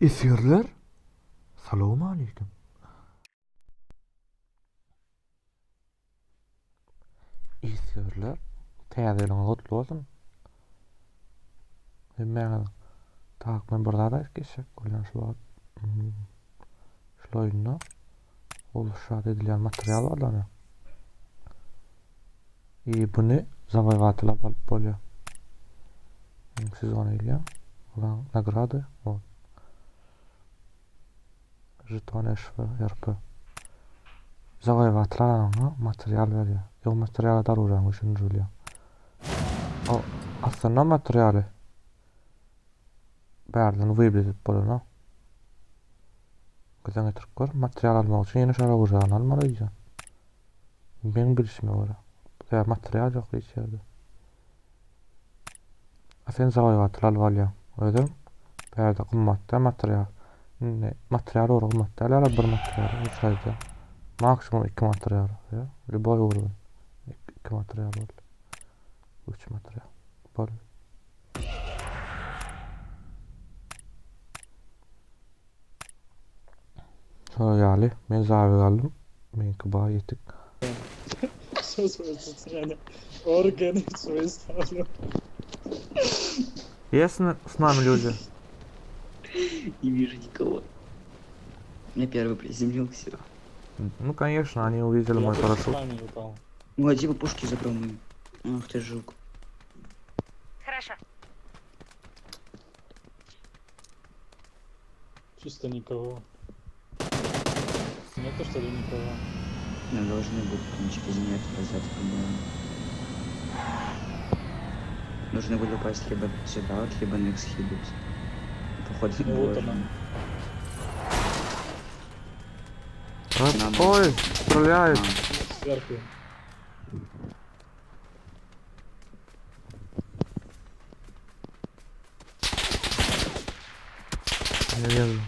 Esirler. Salamu aleyküm. Esirler. Täzeleriňiz gutly bolsun. Hemmäňiz takman birlara geçsek bolan şu wagt. Şoýna oluşat edilen material barlar. Bunu завоевателя alıp bolýar. Siz onu ilýär. Ulan nagrady. O. Жетон ШВ РП. Завоевателя материал берýär. Ýok material darurany düşünýär. O aslında materialy bärden webledip bolan. Gözüňe türk gör, material almak üçin ýene şara gurjany almaly diýär. Ben bilişime görä. Ya material ýok hiç ýerde. Sen zawaygatyl alyp alýar. Özüm bärde gymmatda material. Material ora gymmatda alyar bir material ýa maksimum 2 material ýa. Любой уровень. 2 material bol. 3 material bol. Ýaly men zawy galdym. Menki baý ýetik. Что свое состояние? Органы свои ставлю. Есть с нами люди? Не вижу никого. Я первый приземлился. Ну, конечно, они увидели Я мой просто с парашют. вами упал. Ну, а типа пушки забрал мои. Ах ты жук. Хорошо. Чисто никого. Нету что ли никого? Ну, должны быть, потому что через метр назад, по-моему. Нужно будет упасть либо сюда, либо на X-Hibus. Походу, Ну, вот она. Ой, стреляет. Сверху. Не вижу.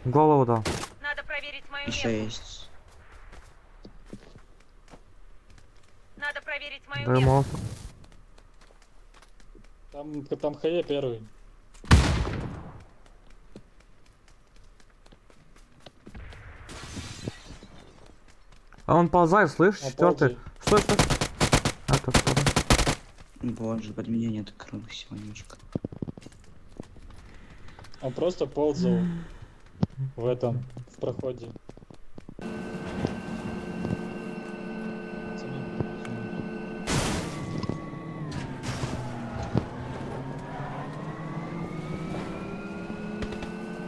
Голову дал. Надо проверить мою Еще метку. есть. Надо проверить мою Дай метку. молотов. Там ХЕ первый. А он ползает, слышь, Он четвертый. ползает. Стой, стой. А, тут что? Боже, под меня нет кровь, Сонечка. Он просто ползал в этом, в проходе.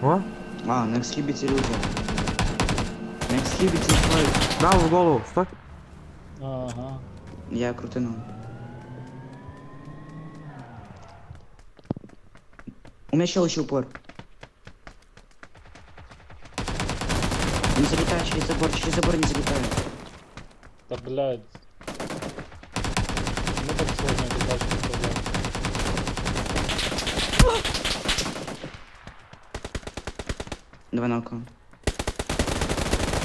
О, А, на X-Hibus люди. На X-Hibus стой. дал в голову, стой. Ага. Я крутанул. У меня еще упор. Не залетай через забор не залетай. Да блядь. Почему так сложно эту тачку управлять? Два нока.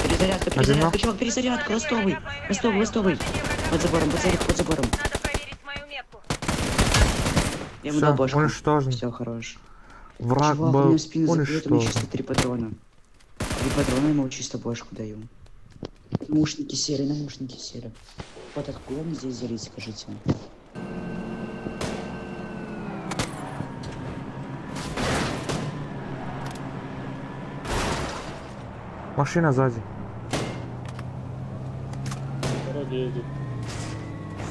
Перезарядка, чувак, перезарядка, ластовый. Ластовый. Под забором. Надо проверить мою метку. Я ему Всё, дал башку. уничтожен. Все, хорош. Враг Чувак, был мне в спину забьет, мне чисто уничтожен. 3 патрона. 3 патрона ему чисто башку даю. Наушники сели. Вот откуда мне здесь залить, скажите? Машина сзади. По дороге едет.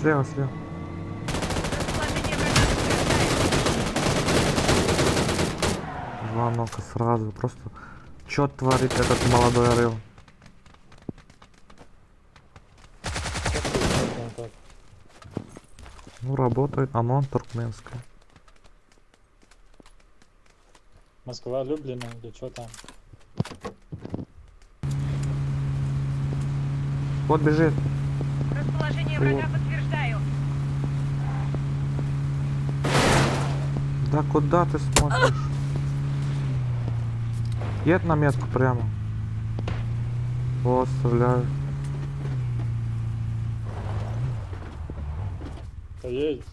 Слева. Расположение врага. Два нока сразу. Просто что творит этот молодой орел? Как он так? Ну, работает ОМОН туркменская. Москва, Люблино или что там? Вот бежит. Расположение врага подтверждаю. Да куда ты смотришь? Едь на метку прямо. Вот, стреляю. Да едет.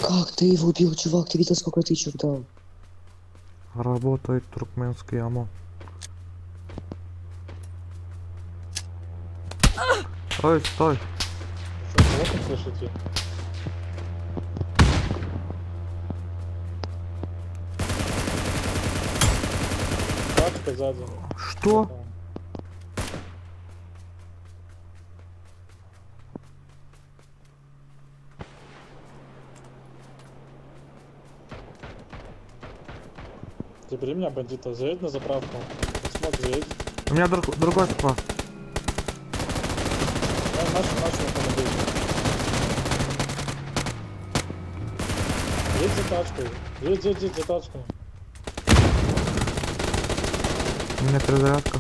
Как ты его убил, чувак? Ты видел, сколько тычек дал? Работает туркменский ОМОН. Ой, стой. Что, плохо слышите? Тачка сзади. Что? Ты при меня, бандита, заедь на заправку. Смог заедь. У меня другой склад. Нашу автомобиль. Едь за тачкой. Едь за тачкой. У меня перезарядка.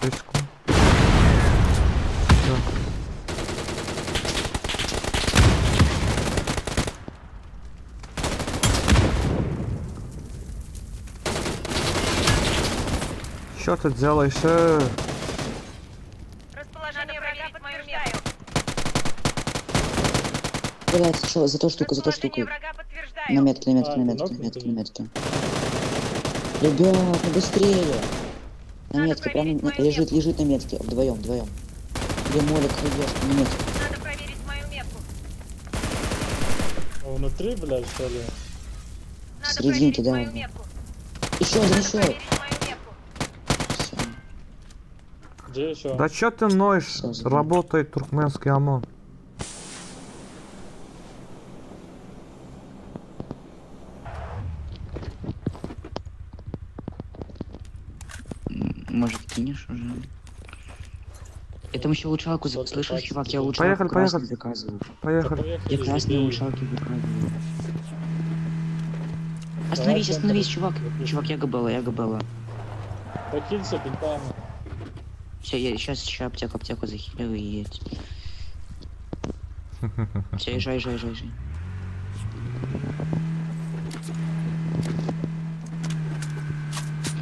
3 секунд. Всё. Что ты делаешь? Расположение врага подтверждаю. Блять, что, за то штука, за то штука. Расположение врага подтверждаю. На метке, на метке, А, на ты метке, на нокнутый? метке, на метке. Ребят, ну быстрее! На Надо метке, прям проверить мою лежит, метку. лежит на метке. Вдвоем, вдвоем. Где молик, хаешка, на метке. Надо проверить мою метку. Внутри, блядь, что ли? Надо Серединки, проверить да, мою да. метку. Еще один, Надо еще. проверить мою метку. Всё. Где еще? Да чё ты ноешь? Всё, забыл. Работает туркменский ОМОН. Может, кинешь уже? Я там еще улучшалку Вот слышишь, так, чувак, я теперь. улучшалку Поехали, красный поехали. заказывал. Поехали. Я красные улучшалки заказывал. Остановись, центр. остановись, чувак. Запишем. Чувак, я ГБЛ. Покинься бинтами. Все, я сейчас аптеку захилил и едь. Все, езжай.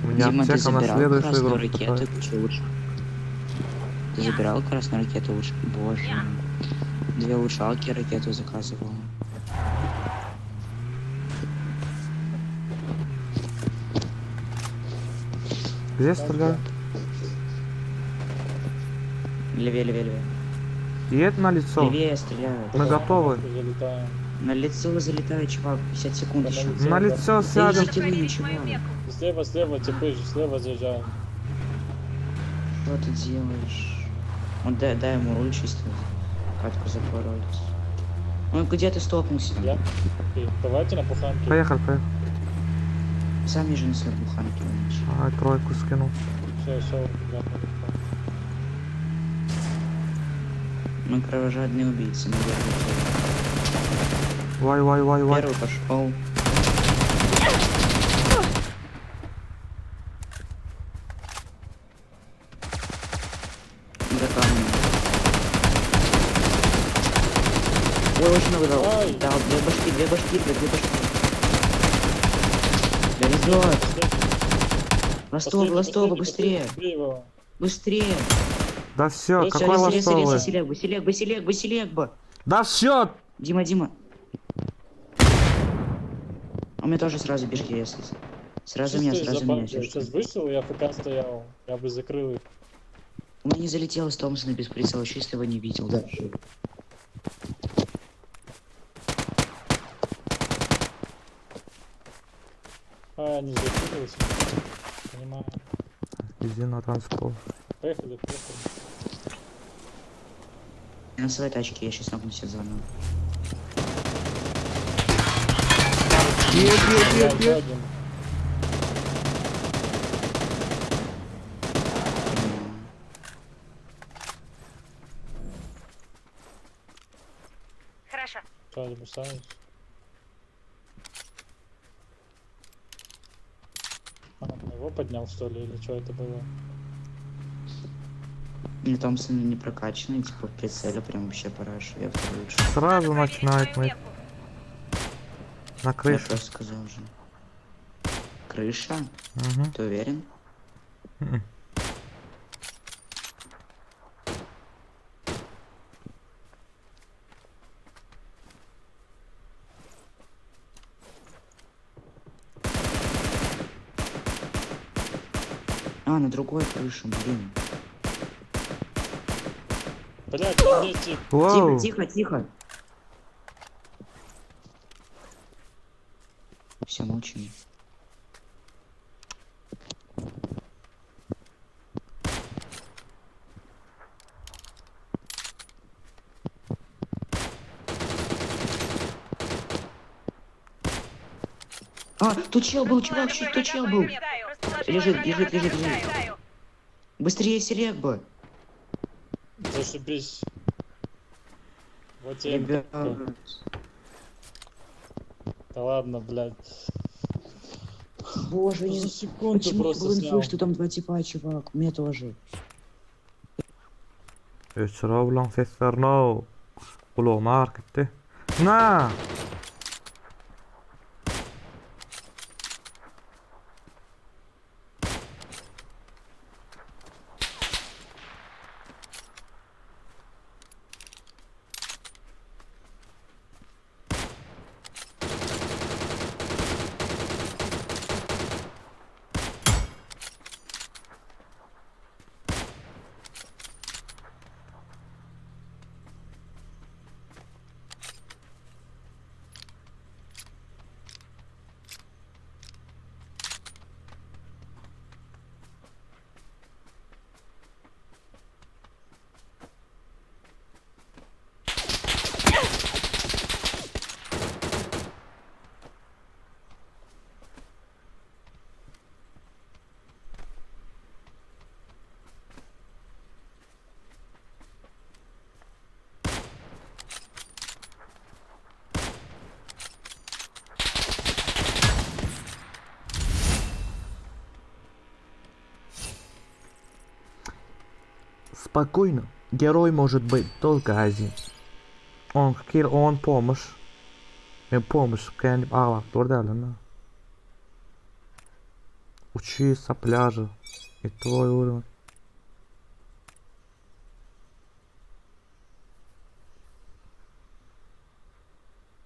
У меня Дима, ты аптека на забирал следующую красную игру. ракету, что лучше? Ты забирал красную ракету лучше? Боже. 2 улучшалки ракету заказывал. Где стреляют? Левее. Едет на лицо. Левее стреляют. Мы готовы. Залетаем. На лицо залетает, чувак, 50 секунд Да, еще. на лицо. На лицо Да сядем. идите вы, Проверить мою чувак. метку. Слева, типы же, слева заезжаем. Что ты делаешь? Вот дай ему руль чисто. Катку запоролись. Ну где ты стопнулся? Я? Окей, давайте на пуханке. Поехали. Сами же на своей буханке раньше. Ай, тройку скинул. Все, я Мы кровожадные убийцы, наверное. Вай. Первый пошел. За камнем. Ой, очень много дал. Ай! Дал 2 башки. Да не сдавай. Ластово, быстрее. Быстрее. Да все, Всё, какой ластовый? Басилек бы. Да все! Дима. У меня тоже сразу бежки резались. Сразу меня, если Сейчас что. вышел, я ФК стоял. Я бы закрыл их. У меня не залетело с Томпсона без прицела, чисто его не видел, да. А, не закрылся. Понимаю. Иди на танцпол. Поехали. Я на своей тачке, я сейчас нагнусь заново. Нет. Один. Хорошо. Что, забусаешь? Его поднял, что ли, или что это было? Мне Томпсон не прокачанный, типа в прицеле прям вообще параша, я второй лучше. Сразу Надо проверить начинает мою мыть. метку. На Я крыше. просто сказал же. Крыша? Угу. Ты уверен? А, на другой крыше, блин. Блядь, на мне тип. Воу. Тихо, тихо, тихо. Все, молчим. А, тут чел был, чувак, тут чел был. Лежит, лежит, лежит, лежит. Быстрее селек бы. Зашибись. Вот тебе. Ребят. Да ладно, блядь. Боже, не За знаю, секунду почему не просто было снял. инфы, что там два типа, чувак. Мне тоже. Öçürä ulan seslerini. Kulağıma ağır gitti. Na! Спокойно. Герой может быть только один. Он помощь. Помощь kendim ağlak doğru Учи сопляжа. И твой уровень.